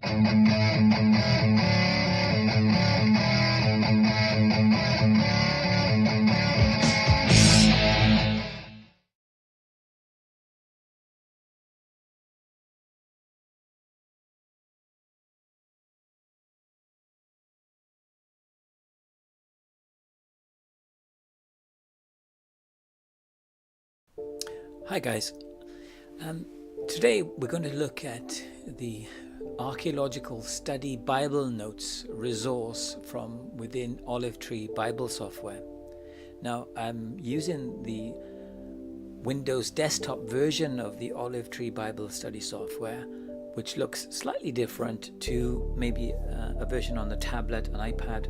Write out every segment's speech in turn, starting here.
Hi guys, today we're going to look at the Archaeological Study Bible Notes resource from within Olive Tree Bible software. Now I'm using the Windows desktop version of the Olive Tree Bible Study software, which looks slightly different to maybe a version on the tablet, an iPad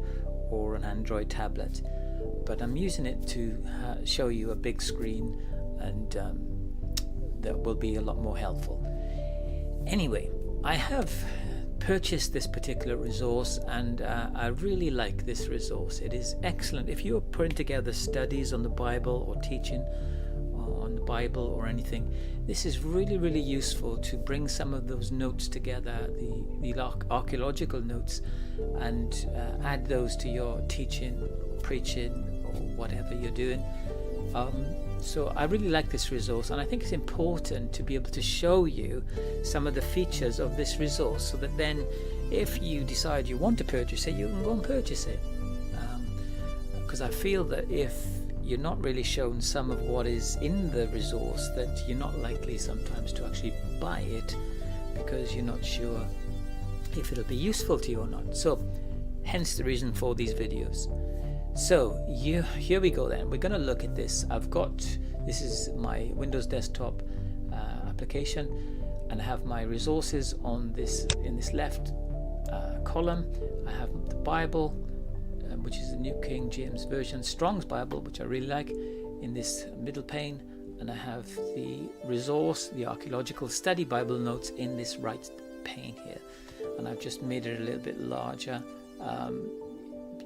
or an Android tablet. But I'm using it to show you a big screen, and that will be a lot more helpful. Anyway, I have purchased this particular resource, and I really like this resource. It is excellent if you're putting together studies on the Bible or teaching on the Bible or anything. This is really useful to bring some of those notes together, the archaeological notes, and add those to your teaching, preaching, or whatever you're doing. So I really like this resource, and I think it's important to be able to show you some of the features of this resource, so that then if you decide you want to purchase it, you can go and purchase it. Because I feel that if you're not really shown some of what is in the resource, that you're not likely sometimes to actually buy it, because you're not sure if it'll be useful to you or not. So hence the reason for these videos. So here we go then. We're going to look at this. This is my Windows desktop application, and I have my resources in this left column. I have the Bible, which is the New King James Version, Strong's Bible, which I really like, in this middle pane, and I have the resource, the Archaeological Study Bible Notes, in this right pane here, and I've just made it a little bit larger.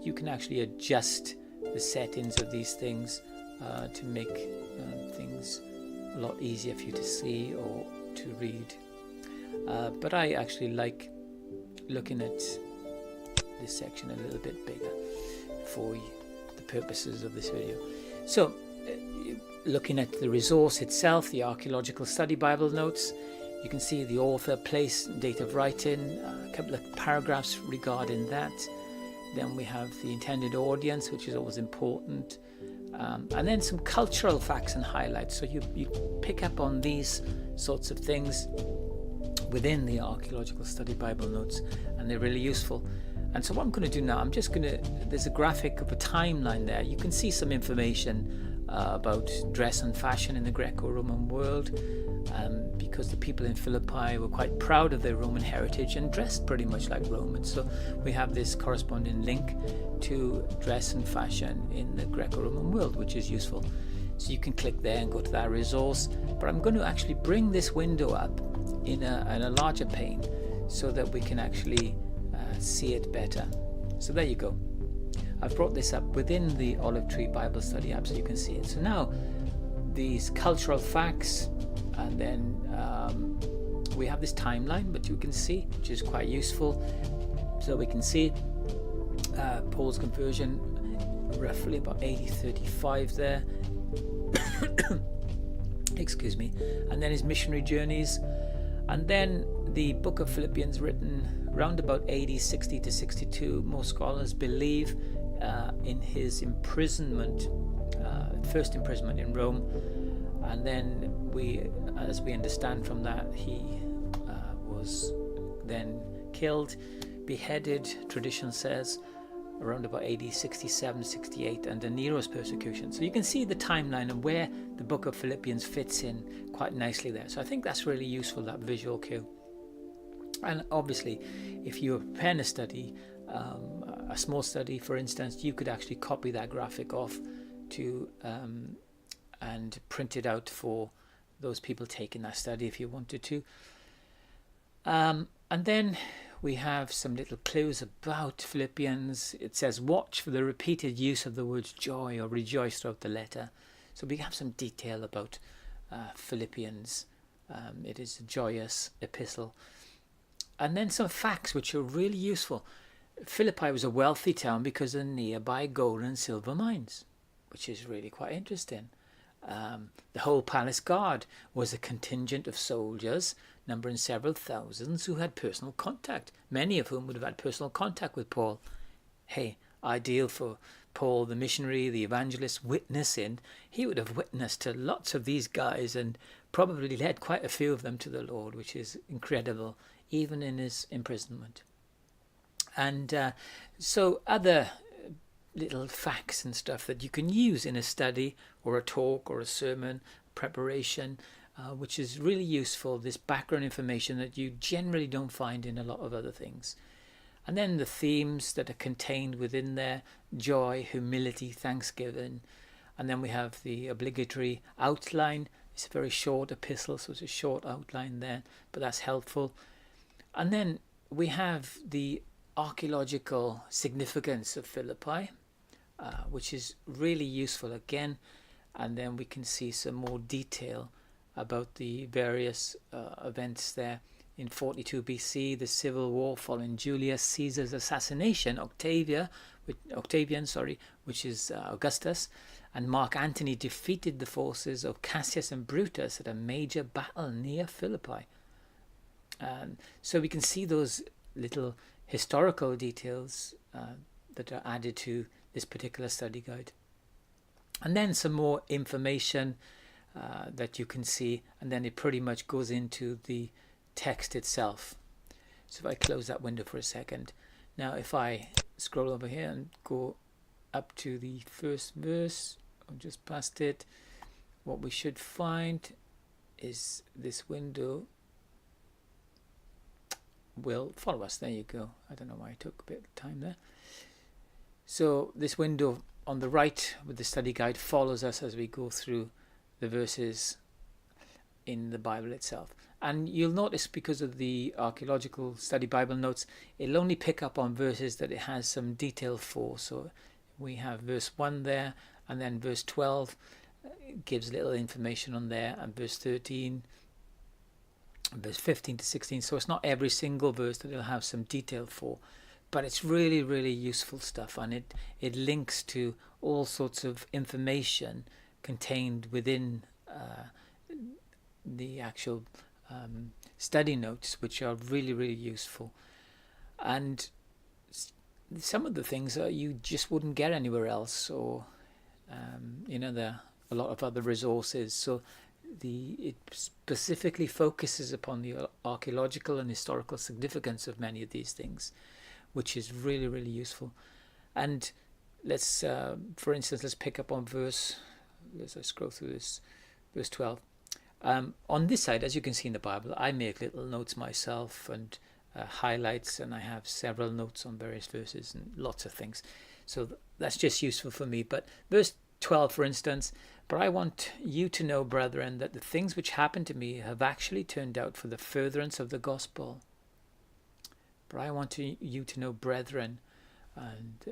You can actually adjust the settings of these things to make things a lot easier for you to see or to read. But I actually like looking at this section a little bit bigger for the purposes of this video. So looking at the resource itself, the Archaeological Study Bible Notes, you can see the author, place, date of writing, a couple of paragraphs regarding that. Then we have the intended audience, which is always important, and then some cultural facts and highlights. So you pick up on these sorts of things within the Archaeological Study Bible Notes, and they're really useful. And so what I'm going to do now, there's a graphic of a timeline there. You can see some information about dress and fashion in the Greco-Roman world, because the people in Philippi were quite proud of their Roman heritage and dressed pretty much like Romans. So we have this corresponding link to dress and fashion in the Greco-Roman world, which is useful. So you can click there and go to that resource. But I'm going to actually bring this window up in a larger pane so that we can actually see it better. So there you go. I've brought this up within the Olive Tree Bible Study app so you can see it. So now these cultural facts, and then we have this timeline, but you can see, which is quite useful. So we can see Paul's conversion, roughly about AD 35 there. Excuse me. And then his missionary journeys, and then the book of Philippians, written around about AD 60 to 62. Most scholars believe in his imprisonment, first imprisonment in Rome, and then as we understand from that, he was then killed, beheaded, tradition says, around about AD 67, 68, under Nero's persecution. So you can see the timeline and where the book of Philippians fits in quite nicely there. So I think that's really useful, that visual cue. And obviously, if you're preparing a study, a small study, for instance, you could actually copy that graphic off to and print it out for those people taking that study if you wanted to. And then we have some little clues about Philippians. It says, watch for the repeated use of the words joy or rejoice throughout the letter. So we have some detail about Philippians. It is a joyous epistle. And then some facts which are really useful. Philippi was a wealthy town because of nearby gold and silver mines, which is really quite interesting. The whole palace guard was a contingent of soldiers, numbering several thousands, who had personal contact, many of whom would have had personal contact with Paul. Hey, ideal for Paul, the missionary, the evangelist, witnessing. He would have witnessed to lots of these guys and probably led quite a few of them to the Lord, which is incredible, even in his imprisonment. And so other little facts and stuff that you can use in a study or a talk or a sermon preparation, which is really useful, this background information that you generally don't find in a lot of other things. And then the themes that are contained within there: joy, humility, thanksgiving. And then we have the obligatory outline. It's a very short epistle, so it's a short outline there, but that's helpful. And then we have the archaeological significance of Philippi, which is really useful again. And then we can see some more detail about the various events there. In 42 BC, the civil war following Julius Caesar's assassination, Octavian, which is Augustus, and Mark Antony defeated the forces of Cassius and Brutus at a major battle near Philippi. So we can see those little historical details that are added to this particular study guide. And then some more information that you can see, and then it pretty much goes into the text itself. So if I close that window for a second. Now if I scroll over here and go up to the first verse, or just past it, what we should find is this window will follow us. There you go. I don't know why I took a bit of time there. So this window on the right with the study guide follows us as we go through the verses in the Bible itself. And you'll notice, because of the Archaeological Study Bible Notes, it'll only pick up on verses that it has some detail for. So we have verse 1 there, and then verse 12 gives little information on there, and verse 13, verse 15 to 16. So it's not every single verse that it'll have some detail for, but it's really, really useful stuff, and it links to all sorts of information contained within the actual study notes, which are really, really useful. And some of the things that you just wouldn't get anywhere else, or there are a lot of other resources. So it specifically focuses upon the archaeological and historical significance of many of these things, which is really, really useful. And let's, for instance, let's pick up on as I scroll through this, verse 12. On this side, as you can see in the Bible, I make little notes myself and highlights, and I have several notes on various verses and lots of things. So that's just useful for me. But verse 12, for instance, but I want you to know, brethren, that the things which happened to me have actually turned out for the furtherance of the gospel. But I want you to know, brethren, and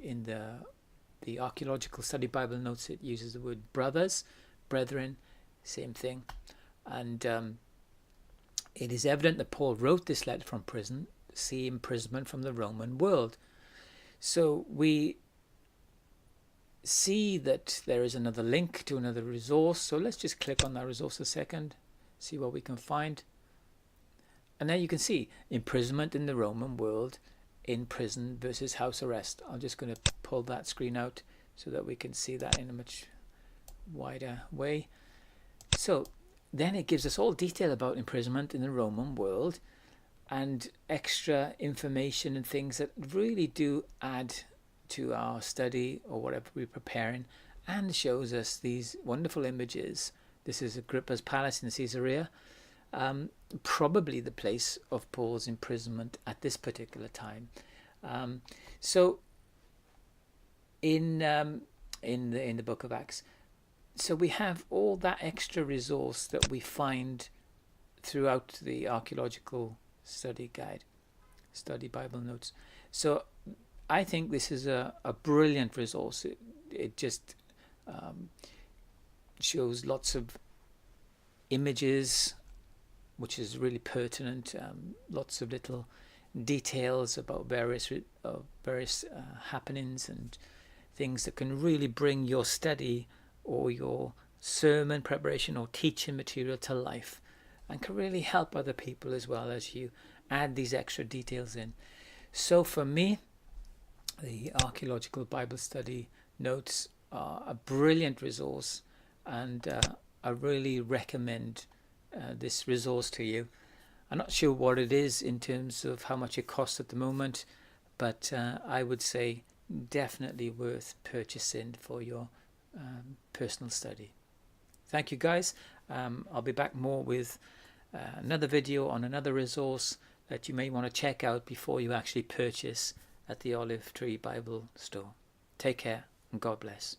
in the Archaeological Study Bible Notes, it uses the word brothers, brethren, same thing. And it is evident that Paul wrote this letter from prison, see imprisonment from the Roman world. So we see that there is another link to another resource. So let's just click on that resource a second, see what we can find. And now you can see imprisonment in the Roman world, in prison versus house arrest. I'm just going to pull that screen out so that we can see that in a much wider way. So then it gives us all detail about imprisonment in the Roman world and extra information and things that really do add to our study or whatever we're preparing, and shows us these wonderful images. This is Agrippa's palace in Caesarea, probably the place of Paul's imprisonment at this particular time. So in the book of Acts, so we have all that extra resource that we find throughout the Archaeological Study Bible Notes. So I think this is a brilliant resource. It just shows lots of images which is really pertinent. Lots of little details about various happenings and things that can really bring your study or your sermon preparation or teaching material to life, and can really help other people as well as you add these extra details in. So for me, the Archaeological Bible Study Notes are a brilliant resource, and I really recommend this resource to you. I'm not sure what it is in terms of how much it costs at the moment, but I would say definitely worth purchasing for your personal study. Thank you, guys. I'll be back more with another video on another resource that you may want to check out before you actually purchase at the Olive Tree Bible Store. Take care and God bless.